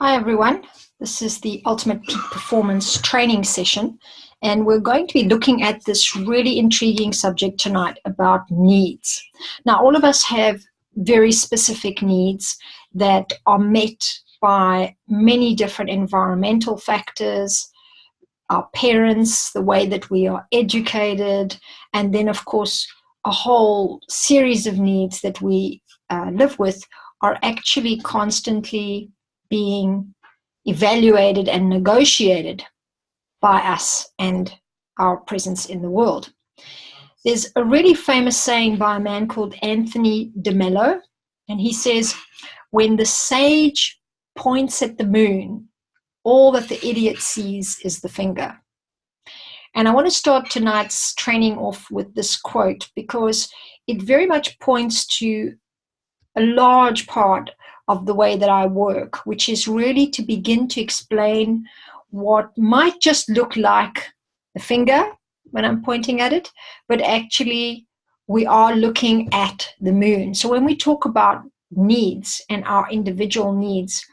Hi everyone, this is the Ultimate Peak Performance training session, and we're going to be looking at this really intriguing subject tonight about needs. Now, all of us have very specific needs that are met by many different environmental factors, our parents, the way that we are educated, and then of course a whole series of needs that we live with are actually constantly being evaluated and negotiated by us and our presence in the world. There's a really famous saying by a man called Anthony DeMello, and he says, "When the sage points at the moon, all that the idiot sees is the finger." And I want to start tonight's training off with this quote because it very much points to a large part of the way that I work, which is really to begin to explain what might just look like the finger when I'm pointing at it, but actually we are looking at the moon. So when we talk about needs and our individual needs,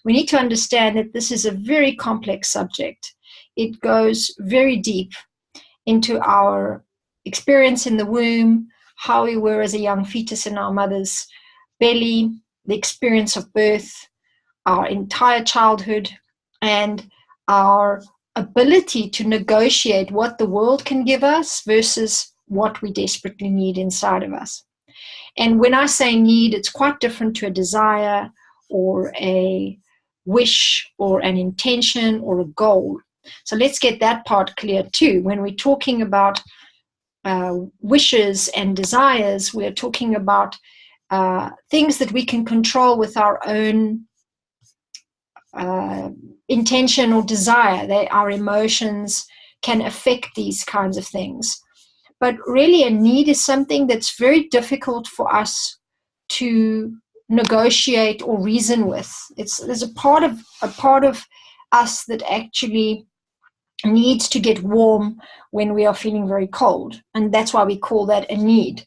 we need to understand that this is a very complex subject. It goes very deep into our experience in the womb, how we were as a young fetus in our mother's belly, the experience of birth, our entire childhood, and our ability to negotiate what the world can give us versus what we desperately need inside of us. And when I say need, it's quite different to a desire or a wish or an intention or a goal. So let's get that part clear too. When we're talking about wishes and desires, we're talking about things that we can control with our own intention or desire. Our emotions can affect these kinds of things. But really a need is something that's very difficult for us to negotiate or reason with. There's a part of us that actually needs to get warm when we are feeling very cold, and that's why we call that a need.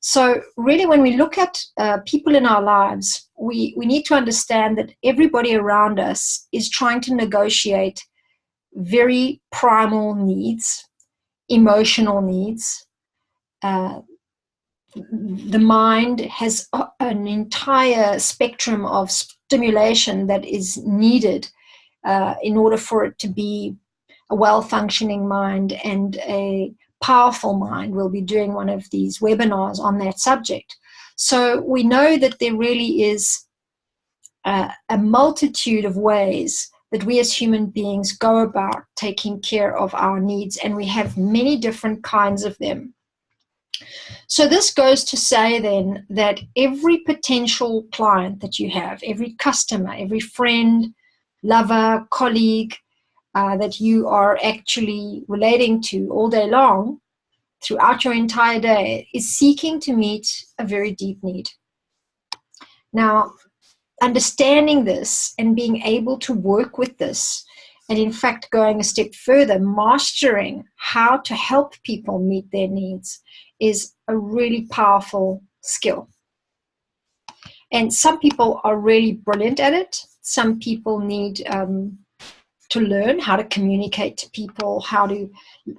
So really when we look at people in our lives, we need to understand that everybody around us is trying to negotiate very primal needs, emotional needs. The mind has an entire spectrum of stimulation that is needed in order for it to be a well-functioning mind and a powerful mind. We'll be doing one of these webinars on that subject. So we know that there really is a multitude of ways that we as human beings go about taking care of our needs, and we have many different kinds of them. So this goes to say then that every potential client that you have, every customer, every friend, lover, colleague, that you are actually relating to all day long, throughout your entire day, is seeking to meet a very deep need. Now, understanding this and being able to work with this, and in fact going a step further, mastering how to help people meet their needs, is a really powerful skill. And some people are really brilliant at it. Some people need to learn how to communicate to people, how to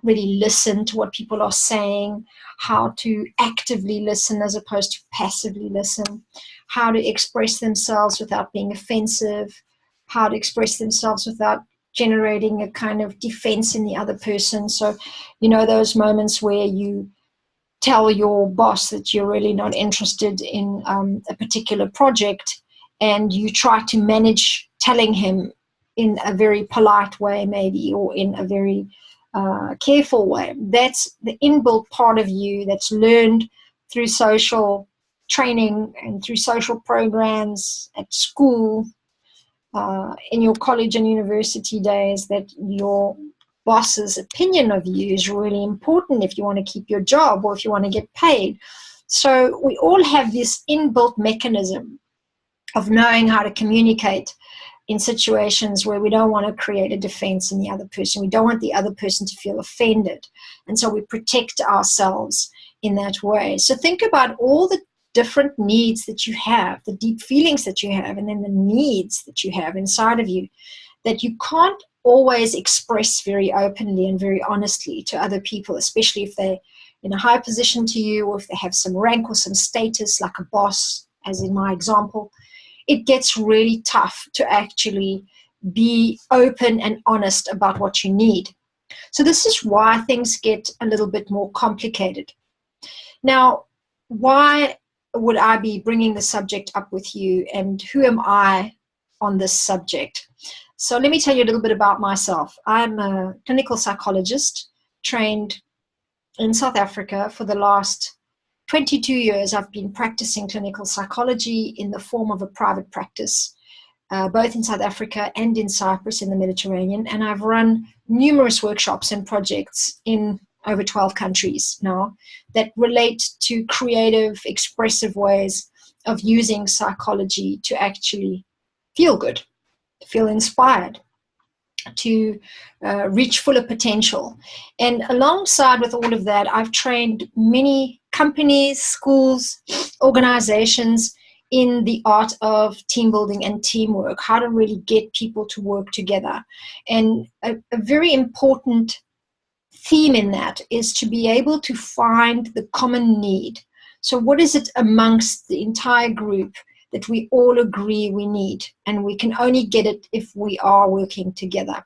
really listen to what people are saying, how to actively listen as opposed to passively listen, how to express themselves without being offensive, how to express themselves without generating a kind of defense in the other person. So, you know, those moments where you tell your boss that you're really not interested in a particular project, and you try to manage telling him in a very polite way maybe, or in a very careful way. That's the inbuilt part of you that's learned through social training and through social programs at school, in your college and university days, that your boss's opinion of you is really important if you want to keep your job or if you want to get paid. So we all have this inbuilt mechanism of knowing how to communicate in situations where we don't want to create a defense in the other person. We don't want the other person to feel offended. And so we protect ourselves in that way. So think about all the different needs that you have, the deep feelings that you have, and then the needs that you have inside of you that you can't always express very openly and very honestly to other people, especially if they're in a high position to you, or if they have some rank or some status, like a boss, as in my example. It gets really tough to actually be open and honest about what you need. So this is why things get a little bit more complicated. Now, why would I be bringing the subject up with you, and who am I on this subject? So let me tell you a little bit about myself. I'm a clinical psychologist trained in South Africa. For the last 22 years, I've been practicing clinical psychology in the form of a private practice, both in South Africa and in Cyprus in the Mediterranean. And I've run numerous workshops and projects in over 12 countries now that relate to creative, expressive ways of using psychology to actually feel good, feel inspired, to reach fuller potential. And alongside with all of that, I've trained many companies, schools, organizations in the art of team building and teamwork, how to really get people to work together. And a very important theme in that is to be able to find the common need. So what is it amongst the entire group that we all agree we need? And we can only get it if we are working together.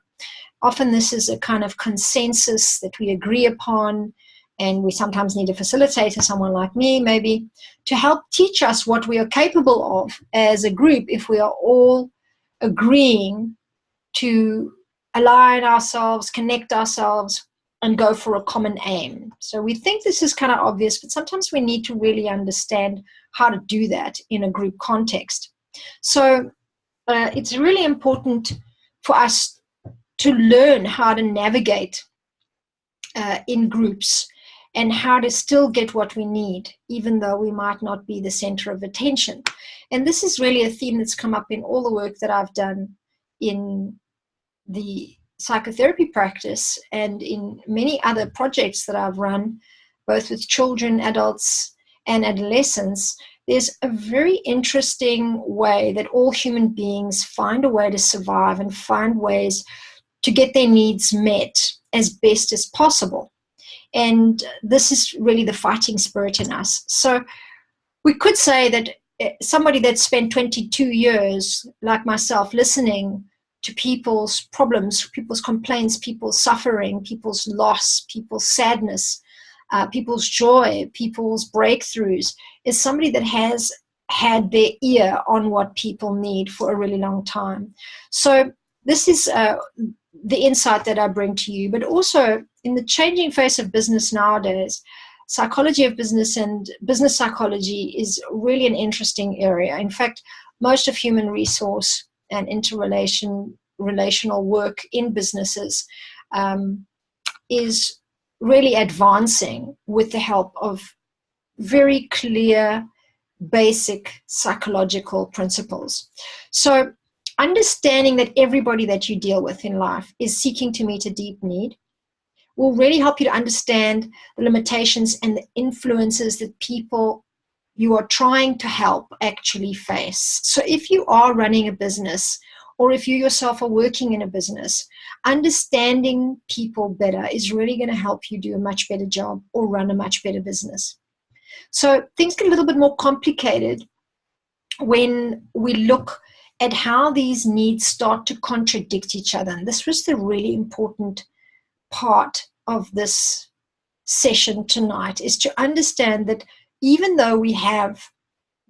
Often this is a kind of consensus that we agree upon, and we sometimes need a facilitator, someone like me maybe, to help teach us what we are capable of as a group if we are all agreeing to align ourselves, connect ourselves, and go for a common aim. So we think this is kind of obvious, but sometimes we need to really understand how to do that in a group context. So it's really important for us to learn how to navigate in groups and how to still get what we need, even though we might not be the center of attention. And this is really a theme that's come up in all the work that I've done in the psychotherapy practice and in many other projects that I've run, both with children, adults, and adolescents. There's a very interesting way that all human beings find a way to survive and find ways to get their needs met as best as possible. And this is really the fighting spirit in us. So we could say that somebody that spent 22 years, like myself, listening to people's problems, people's complaints, people's suffering, people's loss, people's sadness, people's joy, people's breakthroughs, is somebody that has had their ear on what people need for a really long time. So this is the insight that I bring to you, but also in the changing face of business nowadays, psychology of business and business psychology is really an interesting area. In fact, most of human resource and relational work in businesses is really advancing with the help of very clear, basic psychological principles. So understanding that everybody that you deal with in life is seeking to meet a deep need will really help you to understand the limitations and the influences that people you are trying to help actually face. So if you are running a business, or if you yourself are working in a business, understanding people better is really going to help you do a much better job or run a much better business. So things get a little bit more complicated when we look at how these needs start to contradict each other. And this was the really important part of this session tonight, is to understand that even though we have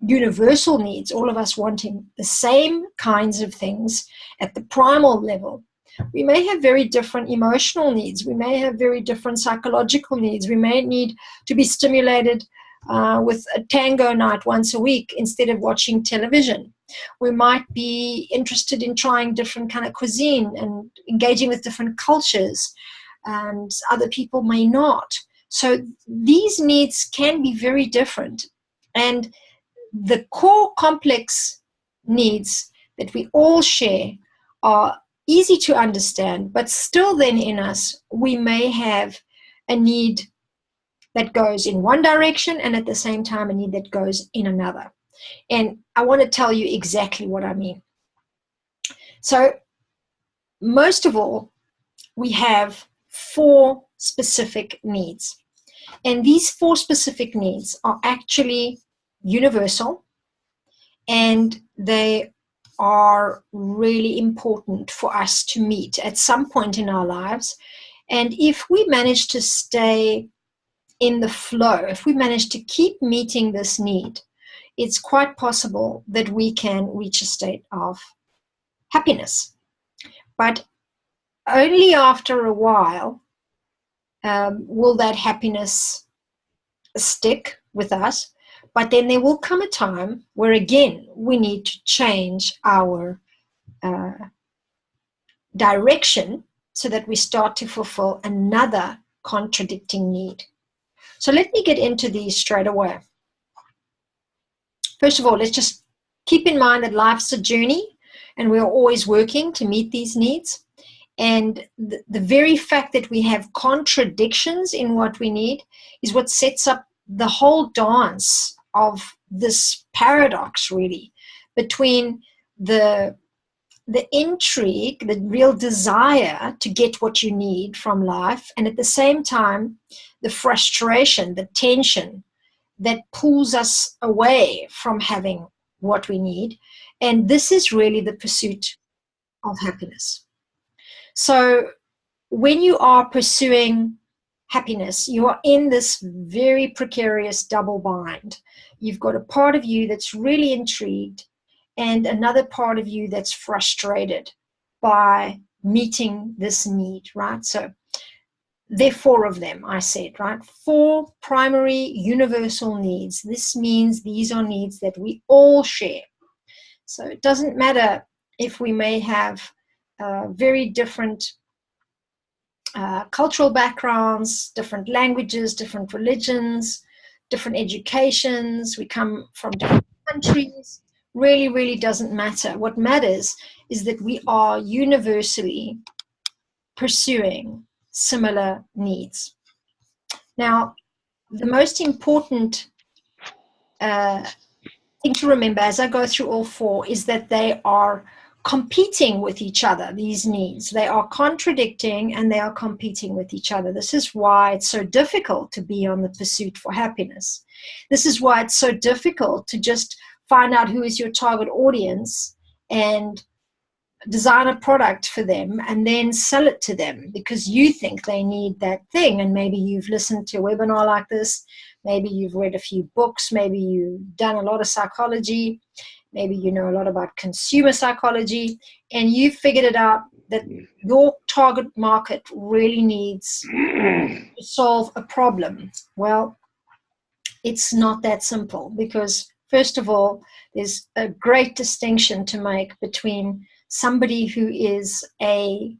universal needs, all of us wanting the same kinds of things at the primal level, we may have very different emotional needs. We may have very different psychological needs. We may need to be stimulated with a tango night once a week instead of watching television. We might be interested in trying different kind of cuisine and engaging with different cultures, and other people may not. So these needs can be very different. And the core complex needs that we all share are easy to understand, but still then in us, we may have a need that goes in one direction and at the same time a need that goes in another. And I want to tell you exactly what I mean. So most of all, we have 4 specific needs. And these 4 specific needs are actually universal, and they are really important for us to meet at some point in our lives. And if we manage to stay in the flow, if we manage to keep meeting this need, it's quite possible that we can reach a state of happiness. But only after a while will that happiness stick with us. But then there will come a time where, again, we need to change our direction so that we start to fulfill another contradicting need. So let me get into these straight away. First of all, let's just keep in mind that life's a journey and we're always working to meet these needs. And the very fact that we have contradictions in what we need is what sets up the whole dance of this paradox, really, between the intrigue, the real desire to get what you need from life, and at the same time, the frustration, the tension that pulls us away from having what we need. And this is really the pursuit of happiness. So when you are pursuing happiness, you are in this very precarious double bind. You've got a part of you that's really intrigued and another part of you that's frustrated by meeting this need, right? So there are 4 of them, I said, right? 4 primary universal needs. This means these are needs that we all share. So it doesn't matter if we may have very different cultural backgrounds, different languages, different religions, different educations, we come from different countries. Really, really doesn't matter. What matters is that we are universally pursuing similar needs. Now, the most important thing to remember as I go through all 4 is that they are competing with each other, these needs. They are contradicting and they are competing with each other. This is why it's so difficult to be on the pursuit for happiness. This is why it's so difficult to just find out who is your target audience and design a product for them and then sell it to them because you think they need that thing. And maybe you've listened to a webinar like this, maybe you've read a few books, maybe you've done a lot of psychology, maybe you know a lot about consumer psychology, and you figured it out that your target market really needs to solve a problem. Well, it's not that simple because, first of all, there's a great distinction to make between somebody who is a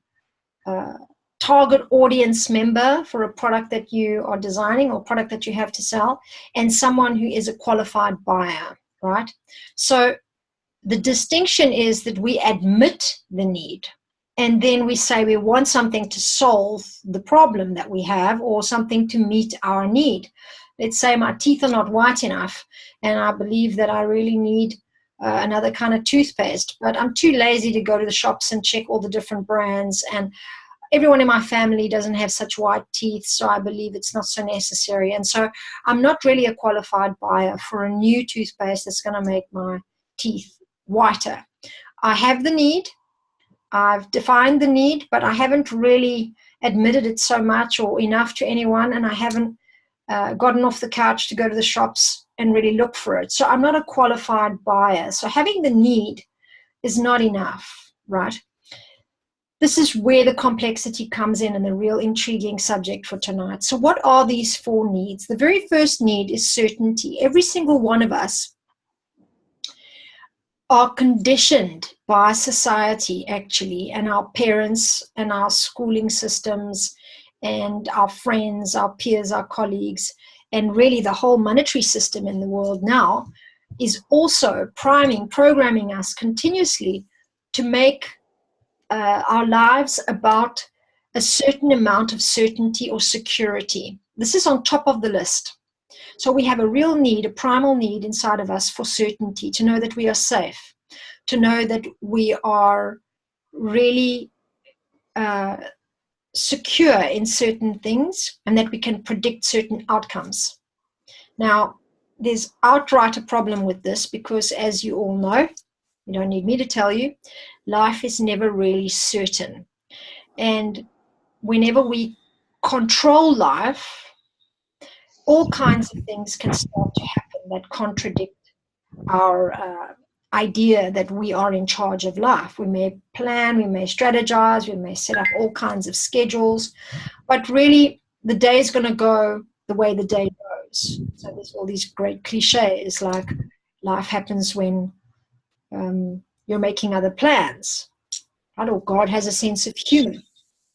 target audience member for a product that you are designing or product that you have to sell and someone who is a qualified buyer, right? So the distinction is that we admit the need and then we say we want something to solve the problem that we have or something to meet our need. Let's say my teeth are not white enough and I believe that I really need another kind of toothpaste, but I'm too lazy to go to the shops and check all the different brands, and everyone in my family doesn't have such white teeth, so I believe it's not so necessary. And so I'm not really a qualified buyer for a new toothpaste that's going to make my teeth whiter. I have the need, I've defined the need, but I haven't really admitted it so much or enough to anyone, and I haven't gotten off the couch to go to the shops and really look for it. So I'm not a qualified buyer. So having the need is not enough, right? This is where the complexity comes in and the real intriguing subject for tonight. So what are these 4 needs? The very first need is certainty. Every single one of us are conditioned by society, actually, and our parents and our schooling systems and our friends, our peers, our colleagues, and really the whole monetary system in the world now is also programming us continuously to make our lives about a certain amount of certainty or security. This is on top of the list. So we have a real need, a primal need inside of us for certainty, to know that we are safe, to know that we are really secure in certain things, and that we can predict certain outcomes. Now, there's outright a problem with this because, as you all know, you don't need me to tell you, life is never really certain. And whenever we control life, all kinds of things can start to happen that contradict our idea that we are in charge of life. We may plan, we may strategize, we may set up all kinds of schedules, but really the day is going to go the way the day goes. So there's all these great cliches like life happens when you're making other plans, right? Or God has a sense of humor.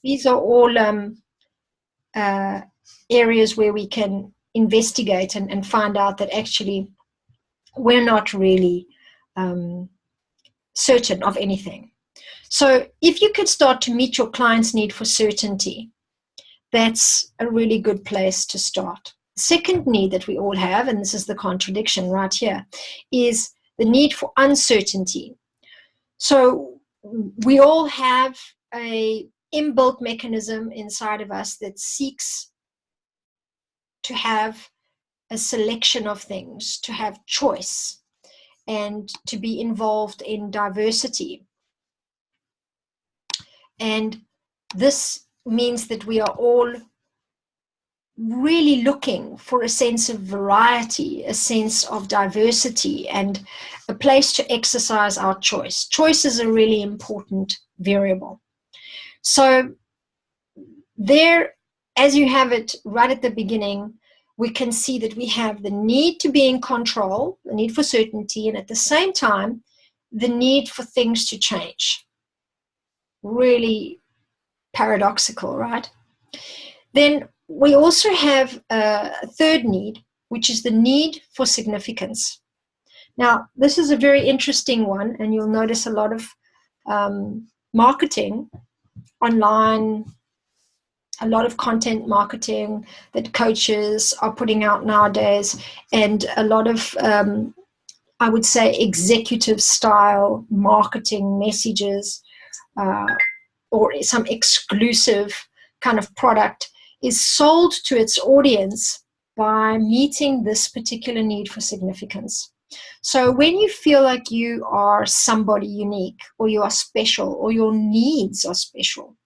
These are all areas where we can investigate and find out that actually we're not really certain of anything. So if you could start to meet your client's need for certainty, that's a really good place to start. The second need that we all have, and this is the contradiction right here, is the need for uncertainty. So we all have a inbuilt mechanism inside of us that seeks to have a selection of things, to have choice, and to be involved in diversity. And this means that we are all really looking for a sense of variety, a sense of diversity, and a place to exercise our choice. Choice is a really important variable. So there, as you have it right at the beginning, we can see that we have the need to be in control, the need for certainty, and at the same time, the need for things to change. Really paradoxical, right? Then we also have a third need, which is the need for significance. Now, this is a very interesting one, and you'll notice a lot of marketing online, a lot of content marketing that coaches are putting out nowadays, and a lot of, I would say, executive style marketing messages or some exclusive kind of product is sold to its audience by meeting this particular need for significance. So when you feel like you are somebody unique, or you are special, or your needs are special,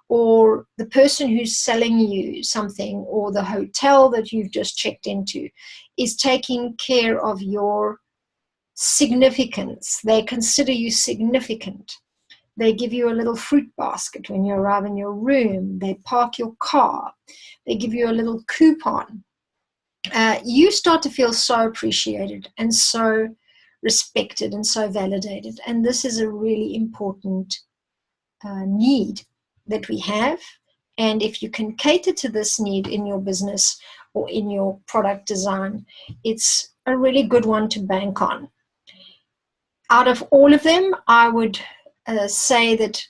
or the person who's selling you something, or the hotel that you've just checked into is taking care of your significance, they consider you significant. They give you a little fruit basket when you arrive in your room. They park your car. They give you a little coupon. You start to feel so appreciated and so respected and so validated. And this is a really important need that we have. And if you can cater to this need in your business or in your product design, it's a really good one to bank on. Out of all of them, I would say that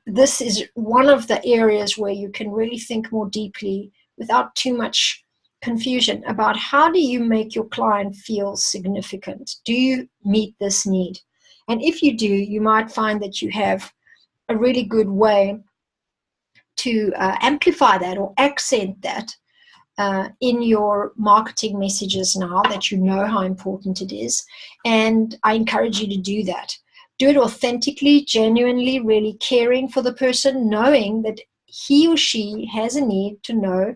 this is one of the areas where you can really think more deeply without too much confusion about how do you make your client feel significant? Do you meet this need? And if you do, you might find that you have a really good way to amplify that or accent that in your marketing messages now that you know how important it is. And I encourage you to do that. Do it authentically, genuinely, really caring for the person, knowing that he or she has a need to know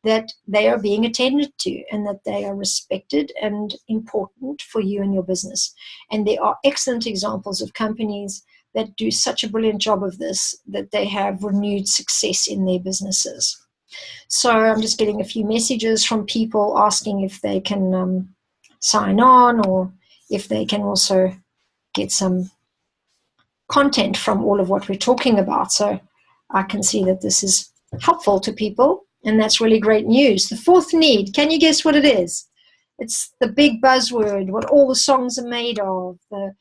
that they are being attended to and that they are respected and important for you and your business. And there are excellent examples of companies that do such a brilliant job of this that they have renewed success in their businesses. So I'm just getting a few messages from people asking if they can sign on, or if they can also get some content from all of what we're talking about. So I can see that this is helpful to people, and that's really great news. The fourth need, can you guess what it is? It's the big buzzword, what all the songs are made of. The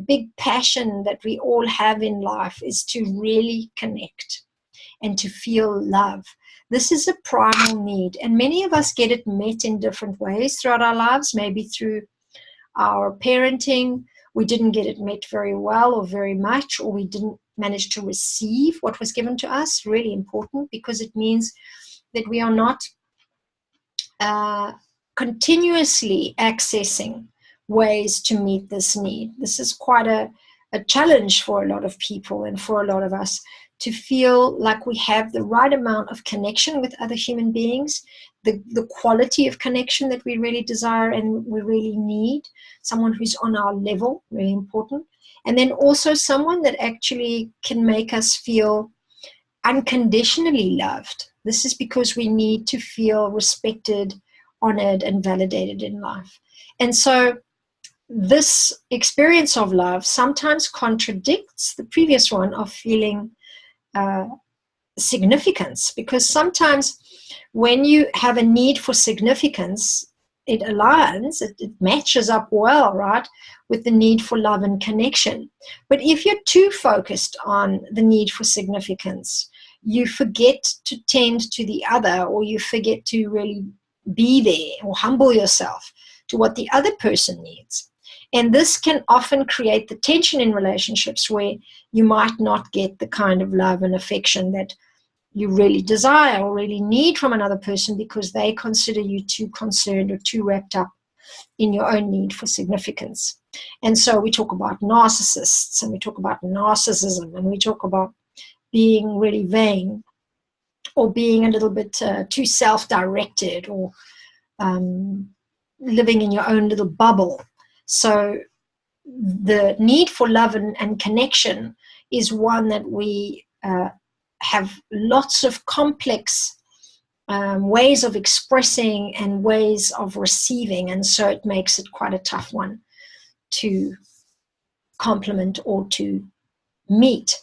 big passion that we all have in life is to really connect. and to feel love. This is a primal need, and many of us get it met in different ways throughout our lives, maybe through our parenting. We didn't get it met very well or very much, or we didn't manage to receive what was given to us. Really important, because it means that we are not continuously accessing ways to meet this need. This is quite a challenge for a lot of people and for a lot of us, to feel like we have the right amount of connection with other human beings, the quality of connection that we really desire and we really need, someone who's on our level, really important, and then also someone that actually can make us feel unconditionally loved. This is because we need to feel respected, honored, and validated in life. And so this experience of love sometimes contradicts the previous one of feeling significance, because sometimes when you have a need for significance, it aligns, it matches up well, right, with the need for love and connection. But if you're too focused on the need for significance, you forget to tend to the other, or you forget to really be there or humble yourself to what the other person needs. And this can often create the tension in relationships where you might not get the kind of love and affection that you really desire or really need from another person, because they consider you too concerned or too wrapped up in your own need for significance. And so we talk about narcissists, and we talk about narcissism, and we talk about being really vain, or being a little bit too self-directed, or living in your own little bubble. So the need for love and connection is one that we have lots of complex ways of expressing and ways of receiving, and so it makes it quite a tough one to complement or to meet.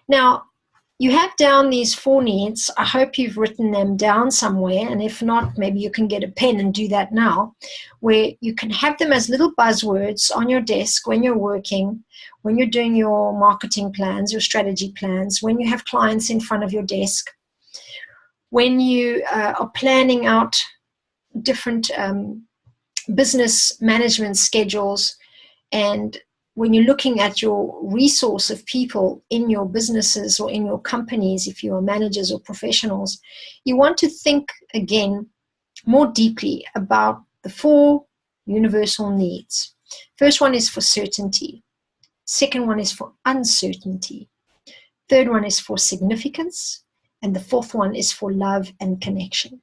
Now, you have down these 4 needs. I hope you've written them down somewhere, and if not, maybe you can get a pen and do that now, where you can have them as little buzzwords on your desk when you're working, when you're doing your marketing plans, your strategy plans, when you have clients in front of your desk, when you are planning out different business management schedules, and when you're looking at your resource of people in your businesses or in your companies, if you are managers or professionals, you want to think again more deeply about the 4 universal needs. First one is for certainty. Second one is for uncertainty. Third one is for significance. And the 4th one is for love and connection.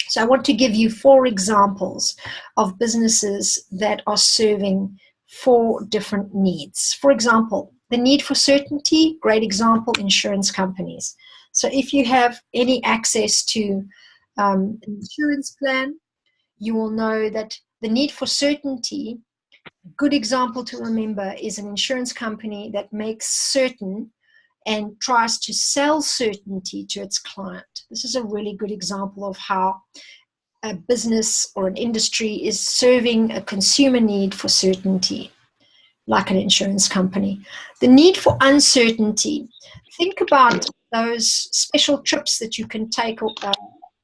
So I want to give you 4 examples of businesses that are serving 4 different needs. For example, the need for certainty, great example, insurance companies. So if you have any access to an insurance plan, you will know that the need for certainty, a good example to remember, is an insurance company that makes certain and tries to sell certainty to its client. This is a really good example of how a business or an industry is serving a consumer need for certainty, like an insurance company. The need for uncertainty. Think about those special trips that you can take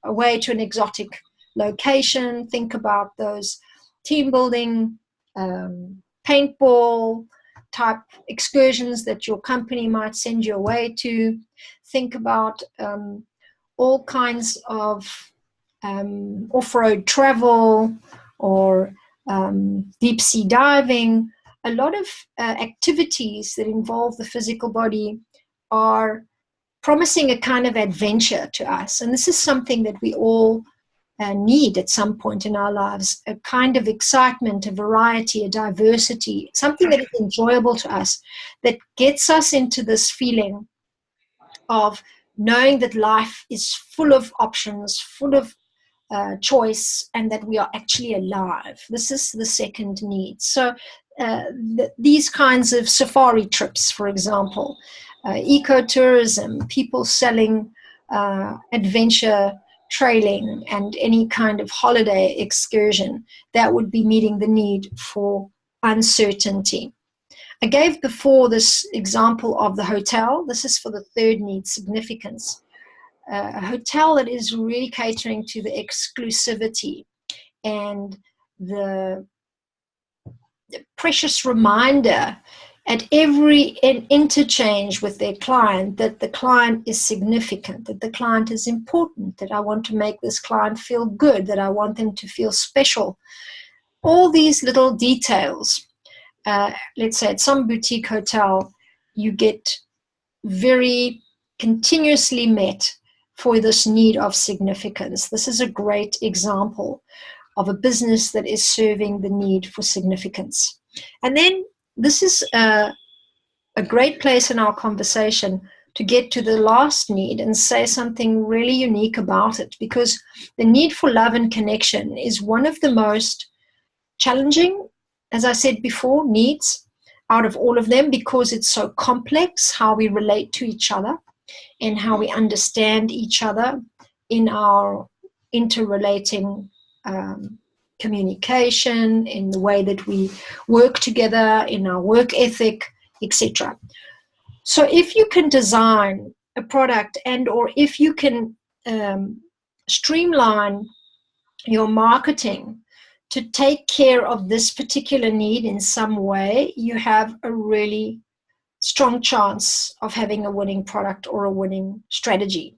away to an exotic location. Think about those team building, paintball type excursions that your company might send you away to. Think about all kinds of off-road travel or deep sea diving. A lot of activities that involve the physical body are promising a kind of adventure to us. And this is something that we all need at some point in our lives, a kind of excitement, a variety, a diversity, something that is enjoyable to us, that gets us into this feeling of knowing that life is full of options, full of choice, and that we are actually alive. This is the second need. So these kinds of safari trips, for example, ecotourism, people selling adventure trailing, and any kind of holiday excursion, that would be meeting the need for uncertainty. I gave before this example of the hotel. This is for the third need, significance. A hotel that is really catering to the exclusivity and the precious reminder at every interchange with their client that the client is significant, that the client is important, that I want to make this client feel good, that I want them to feel special. All these little details. Let's say at some boutique hotel, you get very continuously met for this need of significance. This is a great example of a business that is serving the need for significance. And then this is a great place in our conversation to get to the last need and say something really unique about it, because the need for love and connection is one of the most challenging, as I said before, needs out of all of them, because it's so complex how we relate to each other and how we understand each other in our interrelating communication, in the way that we work together, in our work ethic, etc. So if you can design a product and or if you can streamline your marketing to take care of this particular need in some way, you have a really strong chance of having a winning product or a winning strategy.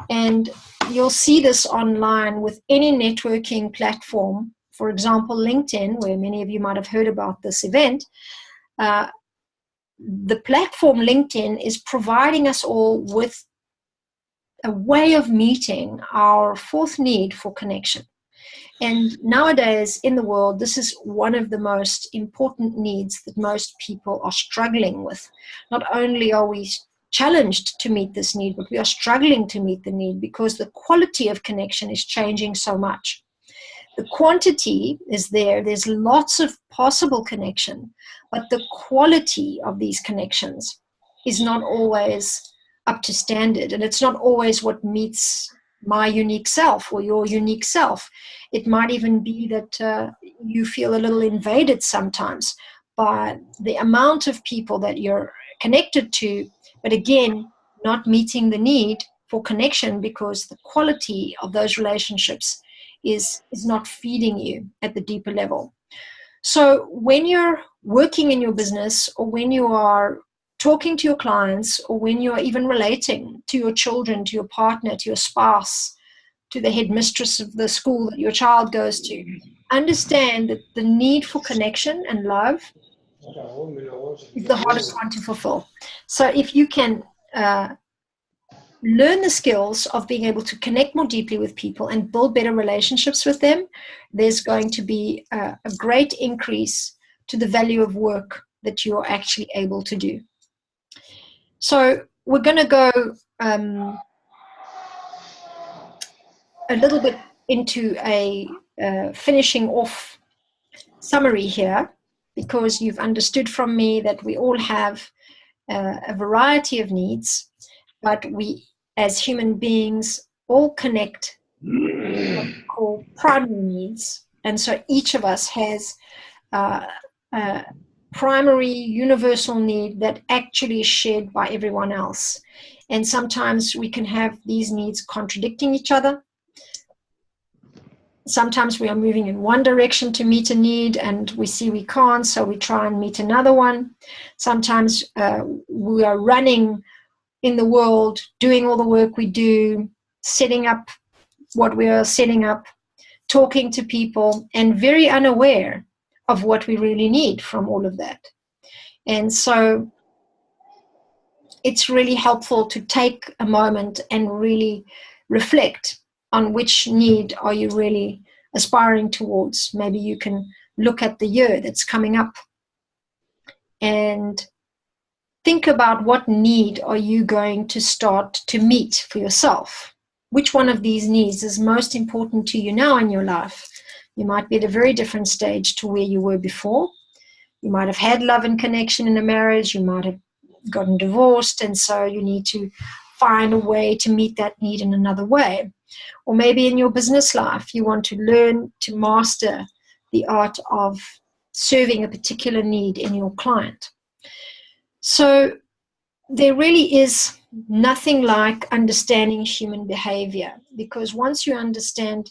And you'll see this online with any networking platform, for example, LinkedIn, where many of you might have heard about this event. The platform LinkedIn is providing us all with a way of meeting our fourth need for connection. And nowadays in the world, this is one of the most important needs that most people are struggling with. Not only are we challenged to meet this need, but we are struggling to meet the need because the quality of connection is changing so much. The quantity is there. There's lots of possible connection, but the quality of these connections is not always up to standard. And it's not always what meets my unique self or your unique self. It might even be that you feel a little invaded sometimes by the amount of people that you're connected to, but again, not meeting the need for connection because the quality of those relationships is not feeding you at the deeper level. So when you're working in your business, or when you are talking to your clients, or when you're even relating to your children, to your partner, to your spouse, to the headmistress of the school that your child goes to, understand that the need for connection and love is the hardest one to fulfill. So if you can learn the skills of being able to connect more deeply with people and build better relationships with them, there's going to be a great increase to the value of work that you're actually able to do. So we're going to go a little bit into a finishing off summary here, because you've understood from me that we all have a variety of needs, but we as human beings all connect what we call primary needs. And so each of us has a primary universal need that actually is shared by everyone else. And sometimes we can have these needs contradicting each other. Sometimes we are moving in one direction to meet a need and we see we can't, so we try and meet another one. Sometimes we are running in the world, doing all the work we do, setting up what we are setting up, talking to people, and very unaware of what we really need from all of that. And so it's really helpful to take a moment and really reflect on which need are you really aspiring towards. Maybe you can look at the year that's coming up and think about what need are you going to start to meet for yourself. Which one of these needs is most important to you now in your life? You might be at a very different stage to where you were before. You might have had love and connection in a marriage. You might have gotten divorced, and so you need to find a way to meet that need in another way. Or maybe in your business life, you want to learn to master the art of serving a particular need in your client. So there really is nothing like understanding human behavior, because once you understand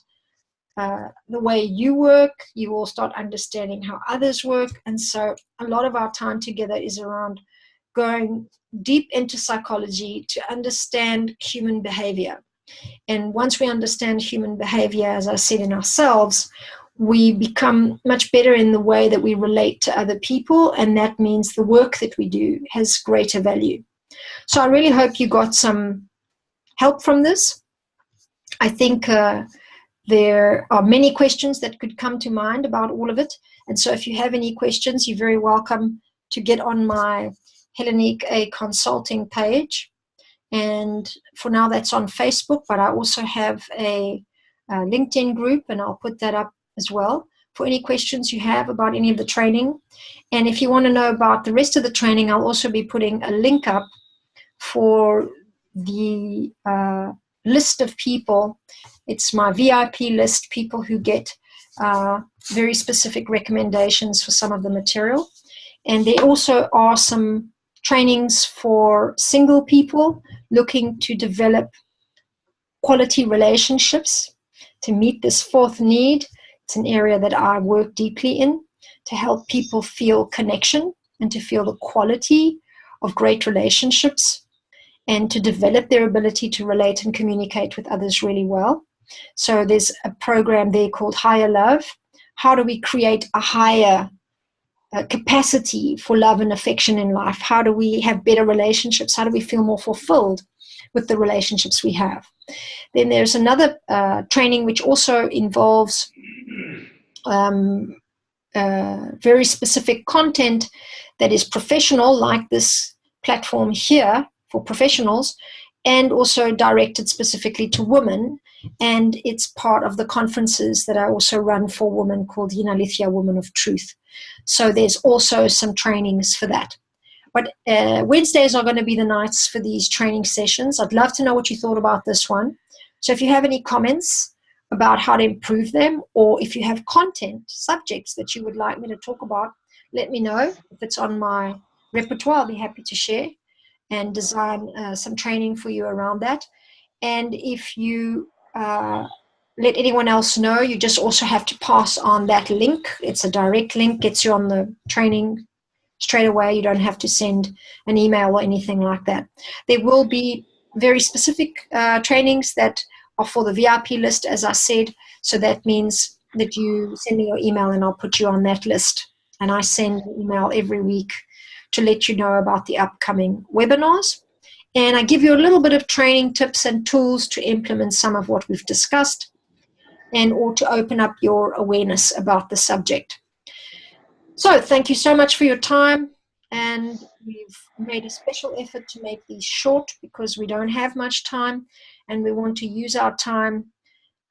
the way you work, you will start understanding how others work. And so a lot of our time together is around going deep into psychology to understand human behavior. And once we understand human behavior, as I said, in ourselves, we become much better in the way that we relate to other people, and that means the work that we do has greater value. So I really hope you got some help from this. I think there are many questions that could come to mind about all of it. And so if you have any questions, you're very welcome to get on my Heleniq A consulting page. And for now, that's on Facebook, but I also have a LinkedIn group, and I'll put that up as well for any questions you have about any of the training. And if you want to know about the rest of the training, I'll also be putting a link up for the list of people. It's my VIP list, people who get very specific recommendations for some of the material. And there also are some trainings for single people looking to develop quality relationships to meet this fourth need. It's an area that I work deeply in, to help people feel connection and to feel the quality of great relationships, and to develop their ability to relate and communicate with others really well. So there's a program there called Higher Love. How do we create a higher capacity for love and affection in life? How do we have better relationships? How do we feel more fulfilled with the relationships we have? Then there's another training which also involves very specific content that is professional, like this platform here for professionals, and also directed specifically to women. And it's part of the conferences that I also run for women called Heleniq Women of Truth. So there's also some trainings for that. But Wednesdays are going to be the nights for these training sessions. I'd love to know what you thought about this one. So if you have any comments about how to improve them, or if you have content, subjects that you would like me to talk about, let me know. If it's on my repertoire, I'll be happy to share and design some training for you around that. And if you let anyone else know, you just also have to pass on that link. It's a direct link, gets you on the training straight away. You don't have to send an email or anything like that. There will be very specific trainings that are for the VIP list, as I said. So that means that you send me your email and I'll put you on that list. And I send an email every week to let you know about the upcoming webinars. And I give you a little bit of training tips and tools to implement some of what we've discussed, and or to open up your awareness about the subject. So thank you so much for your time. And we've made a special effort to make these short because we don't have much time, and we want to use our time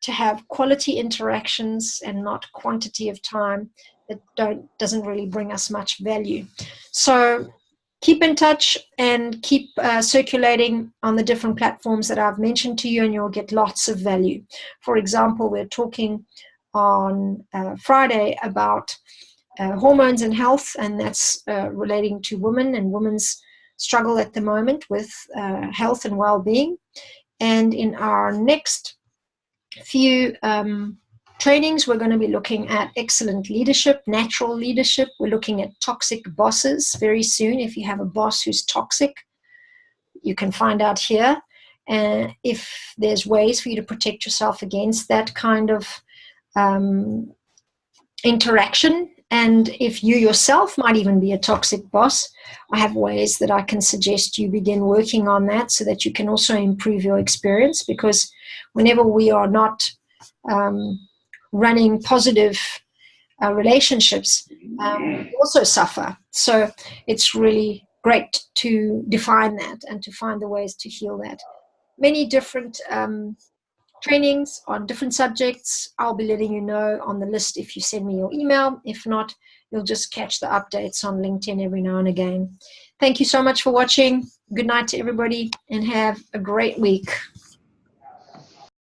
to have quality interactions and not quantity of time that doesn't really bring us much value. So keep in touch and keep circulating on the different platforms that I've mentioned to you, and you'll get lots of value. For example, we're talking on Friday about hormones and health, and that's relating to women and women's struggle at the moment with health and well-being. And in our next few trainings, we're going to be looking at excellent leadership, natural leadership. We're looking at toxic bosses very soon. If you have a boss who's toxic, you can find out here. If there's ways for you to protect yourself against that kind of interaction, and if you yourself might even be a toxic boss, I have ways that I can suggest you begin working on that so that you can also improve your experience, because whenever we are not running positive relationships, we also suffer. So it's really great to define that and to find the ways to heal that. Many different trainings on different subjects. I'll be letting you know on the list if you send me your email. If not, you'll just catch the updates on LinkedIn every now and again. Thank you so much for watching. Good night to everybody, and have a great week.